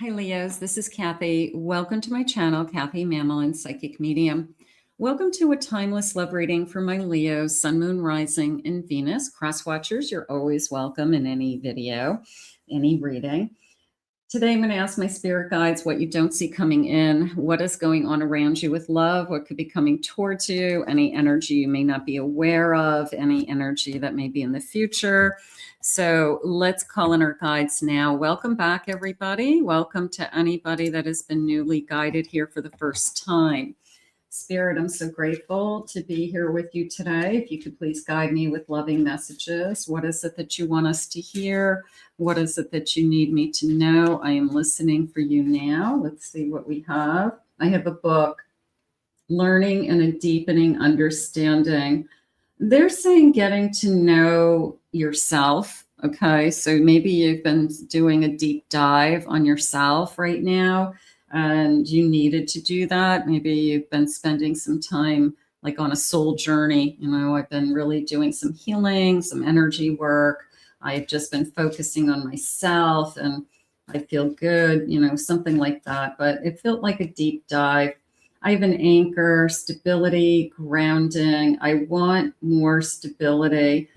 Hi Leos, this is Kathy. Welcome to my channel, Kathy Mamolen, Psychic Medium. Welcome to a timeless love reading for my Leos, Sun, Moon, Rising, and Venus. Cross watchers, you're always welcome in any video, any reading. Today I'm going to ask my spirit guides what you don't see coming in, what is going on around you with love, what could be coming towards you, any energy you may not be aware of, any energy that may be in the future. So let's call in our guides now. Welcome back, everybody. Welcome to anybody that has been newly guided here for the first time. Spirit, I'm so grateful to be here with you today. If you could please guide me with loving messages. What is it that you want us to hear? What is it that you need me to know? I am listening for you now. Let's see what we have. I have a book, Learning and a Deepening Understanding. They're saying getting to know yourself. Okay, so maybe you've been doing a deep dive on yourself right now, and you needed to do that. Maybe you've been spending some time like on a soul journey. I've been really doing some healing, some energy work. I've just been focusing on myself and I feel good, something like that. But it felt like a deep dive. I have an anchor, stability, grounding. I want more stability.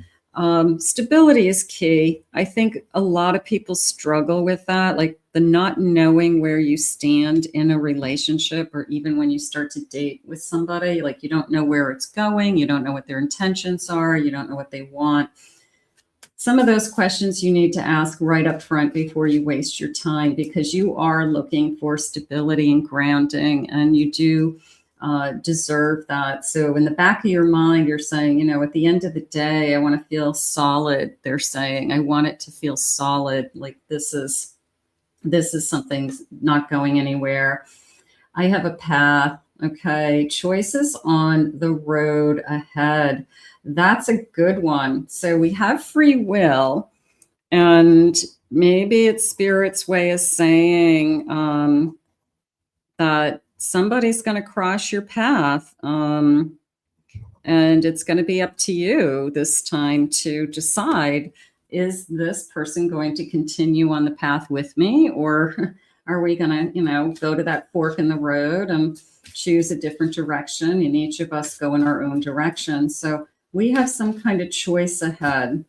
Stability is key. I think a lot of people struggle with that, like the not knowing where you stand in a relationship, or even when you start to date with somebody, like you don't know where it's going. You don't know what their intentions are. You don't know what they want. Some of those questions you need to ask right up front before you waste your time, because you are looking for stability and grounding, and you do deserve that. So in the back of your mind, you're saying, at the end of the day, I want to feel solid. They're saying, I want it to feel solid. Like this is something not going anywhere. I have a path. Okay. Choices on the road ahead. That's a good one. So we have free will, and maybe it's Spirit's way of saying that somebody's going to cross your path, and it's going to be up to you this time to decide, is this person going to continue on the path with me, or are we going to, go to that fork in the road and choose a different direction, and each of us go in our own direction? So we have some kind of choice ahead.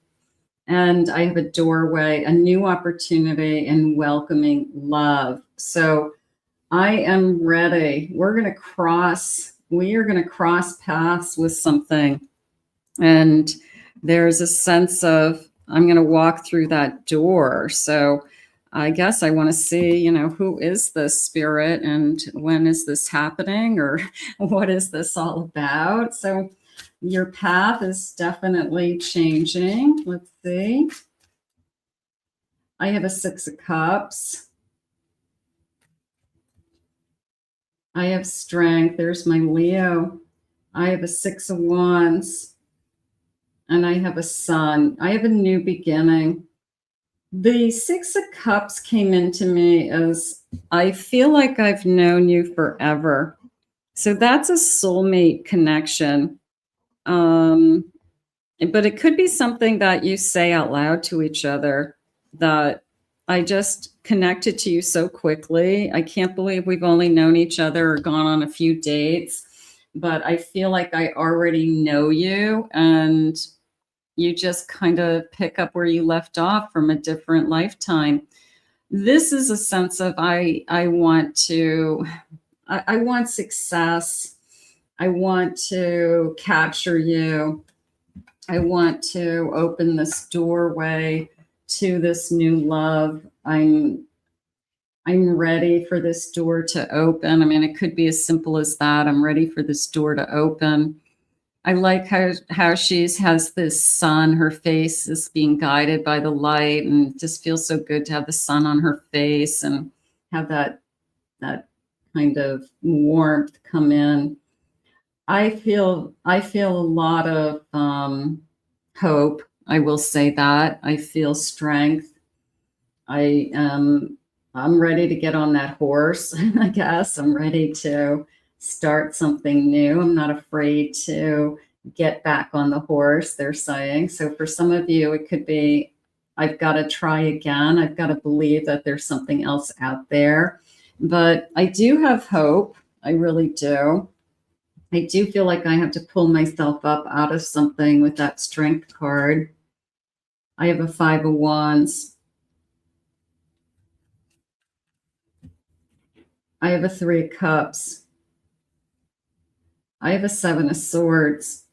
And I have a doorway, a new opportunity, and welcoming love. So I am ready. We are going to cross paths with something. And there's a sense of, I'm going to walk through that door. So I guess I want to see, who is this spirit, and when is this happening, or what is this all about? So your path is definitely changing. Let's see. I have a 6 of Cups. I have strength. There's my Leo. I have a 6 of Wands. And I have a Sun. I have a new beginning. The 6 of Cups came into me as, I feel like I've known you forever. So that's a soulmate connection. But it could be something that you say out loud to each other, that I just connected to you so quickly. I can't believe we've only known each other or gone on a few dates, but I feel like I already know you, and you just kind of pick up where you left off from a different lifetime. This is a sense of, I want success. I want to capture you. I want to open this doorway to this new love. I'm ready for this door to open. I mean, it could be as simple as that. I'm ready for this door to open. I like how she has this sun. Her face is being guided by the light, and it just feels so good to have the sun on her face and have that kind of warmth come in. I feel a lot of hope. I will say that. I feel strength. I'm ready to get on that horse. I guess I'm ready to start something new. I'm not afraid to get back on the horse, they're saying. So for some of you, it could be I've got to try again. I've got to believe that there's something else out there. But I do have hope. I really do. I do feel like I have to pull myself up out of something with that Strength card. I have a 5 of Wands. I have a 3 of Cups. I have a 7 of Swords.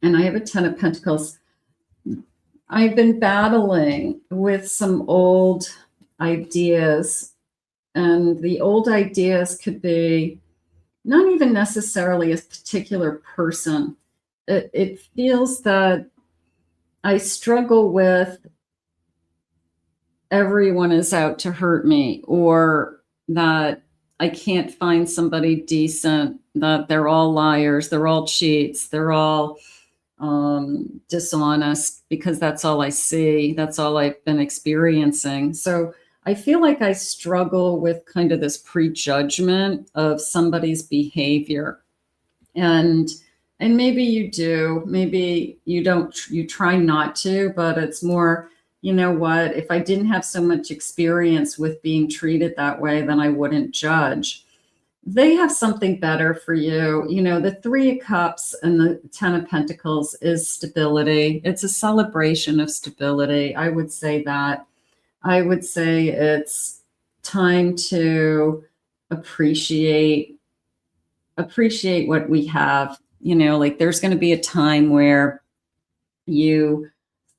And I have a 10 of Pentacles. I've been battling with some old ideas. And the old ideas could be not even necessarily a particular person. It feels that I struggle with everyone is out to hurt me, or that I can't find somebody decent, that they're all liars, they're all cheats, they're all dishonest, because that's all I see. That's all I've been experiencing. So I feel like I struggle with kind of this prejudgment of somebody's behavior. And maybe you do, maybe you don't, you try not to, but it's more, you know what, if I didn't have so much experience with being treated that way, then I wouldn't judge. They have something better for you. You know, the 3 of Cups and the 10 of Pentacles is stability. It's a celebration of stability. I would say that. I would say it's time to appreciate what we have. You know, like there's going to be a time where you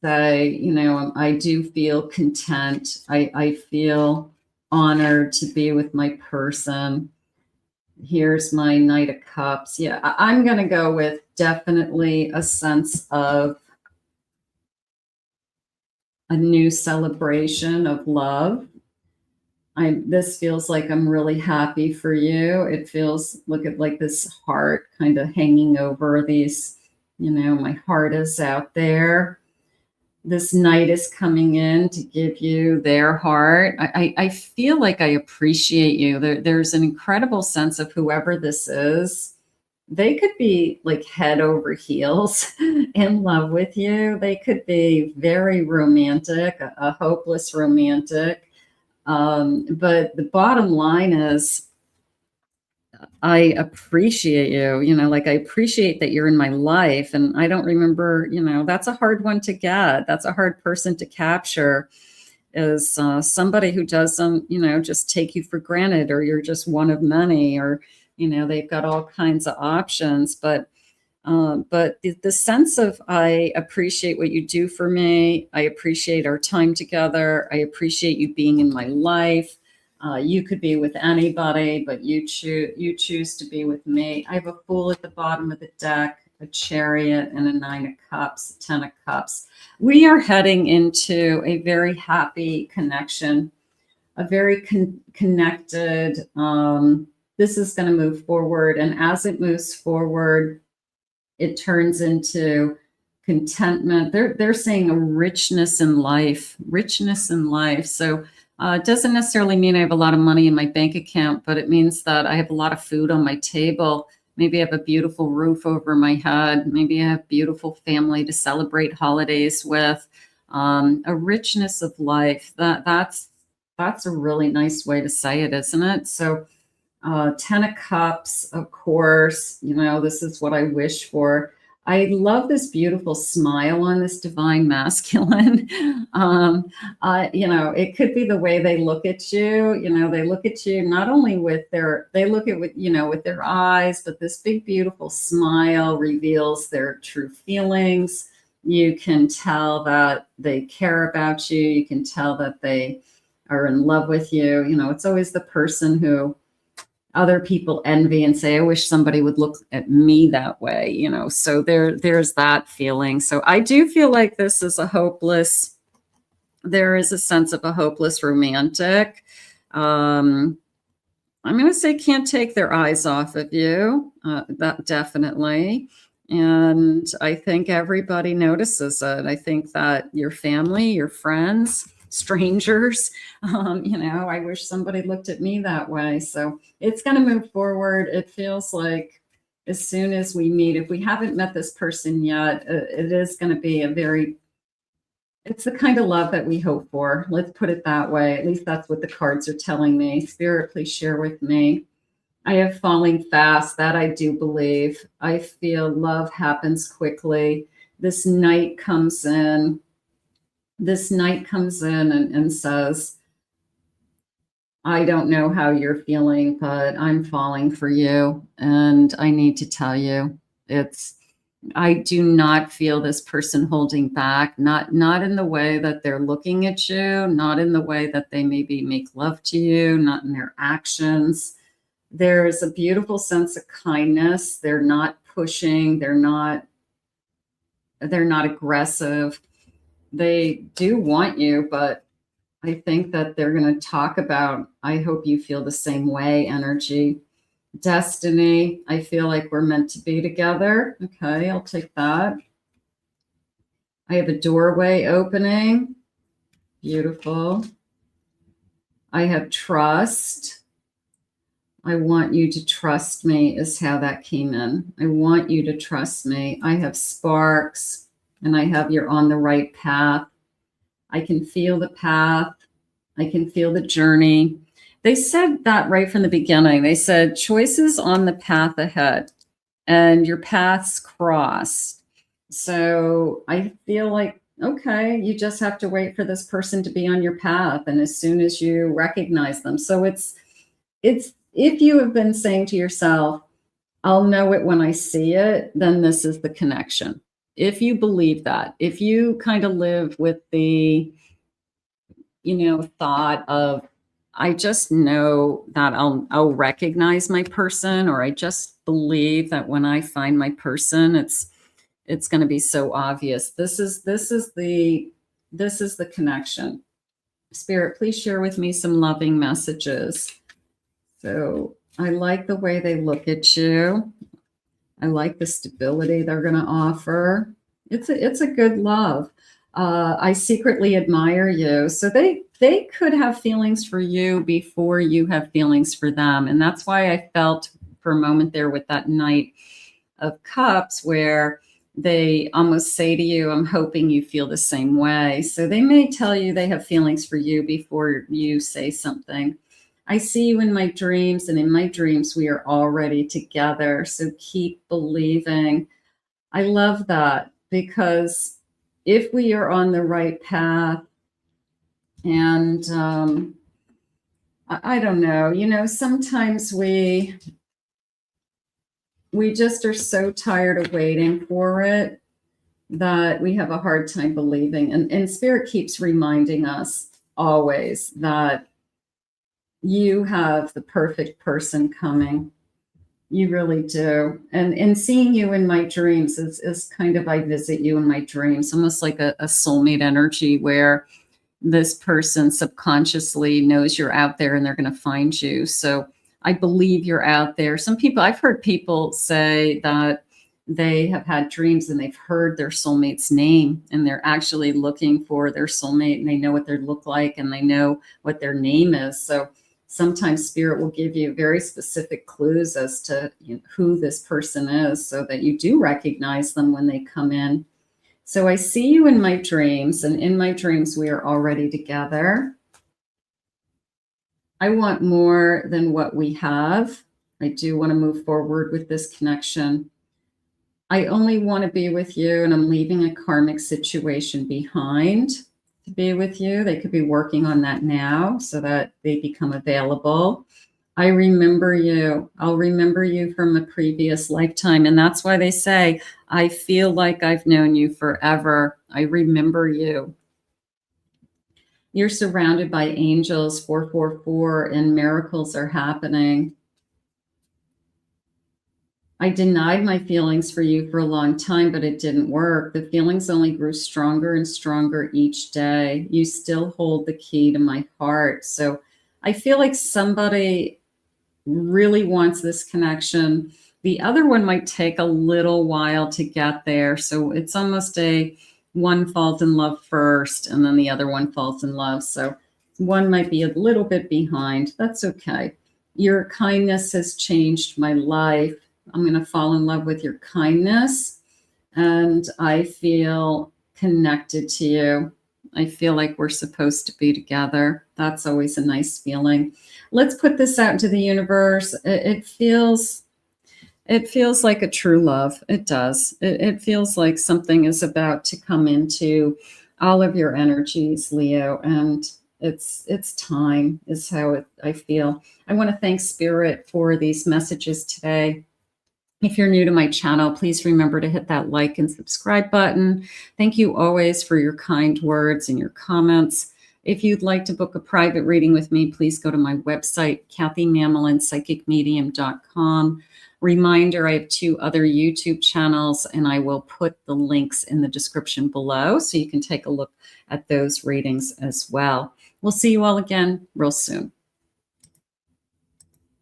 say, you know, I do feel content. I feel honored to be with my person. Here's my Knight of Cups. Yeah, I'm going to go with definitely a sense of a new celebration of love. This feels like I'm really happy for you. It feels, look at like this heart kind of hanging over these, you know, my heart is out there. This Knight is coming in to give you their heart. I feel like I appreciate you. There's an incredible sense of whoever this is. They could be like head over heels in love with you. They could be very romantic, a hopeless romantic. But the bottom line is, I appreciate you, you know, like I appreciate that you're in my life. And I don't remember, you know, that's a hard one to get. That's a hard person to capture, is somebody who doesn't, you know, just take you for granted, or you're just one of many, or, you know, they've got all kinds of options. But the sense of, I appreciate what you do for me. I appreciate our time together. I appreciate you being in my life. You could be with anybody, but you choose to be with me. I have a Fool at the bottom of the deck, a Chariot, and a 9 of Cups, 10 of Cups. We are heading into a very happy connection, a very connected. This is going to move forward, and as it moves forward, it turns into contentment. They're saying a richness in life, So it doesn't necessarily mean I have a lot of money in my bank account, but it means that I have a lot of food on my table. Maybe I have a beautiful roof over my head. Maybe I have beautiful family to celebrate holidays with. A richness of life. That's a really nice way to say it, isn't it? So 10 of Cups, of course, you know, this is what I wish for. I love this beautiful smile on this divine masculine. You know, it could be the way they look at you. You know, they look at you not only with they look at with, you know, with their eyes, but this big, beautiful smile reveals their true feelings. You can tell that they care about you. You can tell that they are in love with you. You know, it's always the person who other people envy and say, I wish somebody would look at me that way, you know. So there's that feeling. So I do feel like this is there is a sense of a hopeless romantic. I'm going to say can't take their eyes off of you. That definitely. And I think everybody notices it. I think that your family, your friends, strangers, you know, I wish somebody looked at me that way. So it's going to move forward. It feels like as soon as we meet, if we haven't met this person yet, it is going to be a very It's the kind of love that we hope for. Let's put it that way. At least that's what the cards are telling me. Spirit, please share with me. I have falling fast. That I do believe. I feel love happens quickly. This night comes in. This night comes in and says, I don't know how you're feeling, but I'm falling for you. And I need to tell you, I do not feel this person holding back, not in the way that they're looking at you, not in the way that they maybe make love to you, not in their actions. There's a beautiful sense of kindness. They're not pushing, they're not aggressive. They do want you, but I think that they're going to talk about, I hope you feel the same way energy. Destiny, I feel like we're meant to be together. Okay, I'll take that. I have a doorway opening. Beautiful. I have trust. I want you to trust me is how that came in. I want you to trust me. I have sparks, and I have you're on the right path. I can feel the path. I can feel the journey. They said that right from the beginning. They said choices on the path ahead and your paths cross. So I feel like, okay, you just have to wait for this person to be on your path. And as soon as you recognize them. So it's if you have been saying to yourself, I'll know it when I see it, then this is the connection. If you believe that, if you kind of live with the, thought of, I just know that I'll recognize my person, or I just believe that when I find my person, it's going to be so obvious. This is the connection. Spirit, please share with me some loving messages. So I like the way they look at you. I like the stability they're going to offer. It's a good love. I secretly admire you. So they could have feelings for you before you have feelings for them. And that's why I felt for a moment there with that Knight of Cups, where they almost say to you, I'm hoping you feel the same way. So they may tell you they have feelings for you before you say something. I see you in my dreams, and in my dreams, we are already together. So keep believing. I love that, because if we are on the right path, and I don't know, sometimes we just are so tired of waiting for it that we have a hard time believing. And Spirit keeps reminding us always that you have the perfect person coming. You really do. And seeing you in my dreams is kind of, I visit you in my dreams, almost like a soulmate energy, where this person subconsciously knows you're out there and they're going to find you. So I believe you're out there. I've heard people say that they have had dreams and they've heard their soulmate's name, and they're actually looking for their soulmate, and they know what they look like and they know what their name is. So sometimes Spirit will give you very specific clues as to who this person is, so that you do recognize them when they come in. So I see you in my dreams, and in my dreams, we are already together. I want more than what we have. I do want to move forward with this connection. I only want to be with you, and I'm leaving a karmic situation behind to be with you. They could be working on that now so that they become available. I remember you. I'll remember you from a previous lifetime. And that's why they say, I feel like I've known you forever. I remember you. You're surrounded by angels, 444, and miracles are happening. I denied my feelings for you for a long time, but it didn't work. The feelings only grew stronger and stronger each day. You still hold the key to my heart. So I feel like somebody really wants this connection. The other one might take a little while to get there. So it's almost a one falls in love first, and then the other one falls in love. So one might be a little bit behind. That's okay. Your kindness has changed my life. I'm going to fall in love with your kindness, and I feel connected to you. I feel like we're supposed to be together. That's always a nice feeling. Let's put this out into the universe. It feels like a true love. It does. It feels like something is about to come into all of your energies, Leo, and it's time is how I feel. I want to thank Spirit for these messages today. If you're new to my channel, please remember to hit that like and subscribe button. Thank you always for your kind words and your comments. If you'd like to book a private reading with me, please go to my website, kathymamolenspsychicmedium.com. Reminder, I have 2 other YouTube channels, and I will put the links in the description below so you can take a look at those readings as well. We'll see you all again real soon.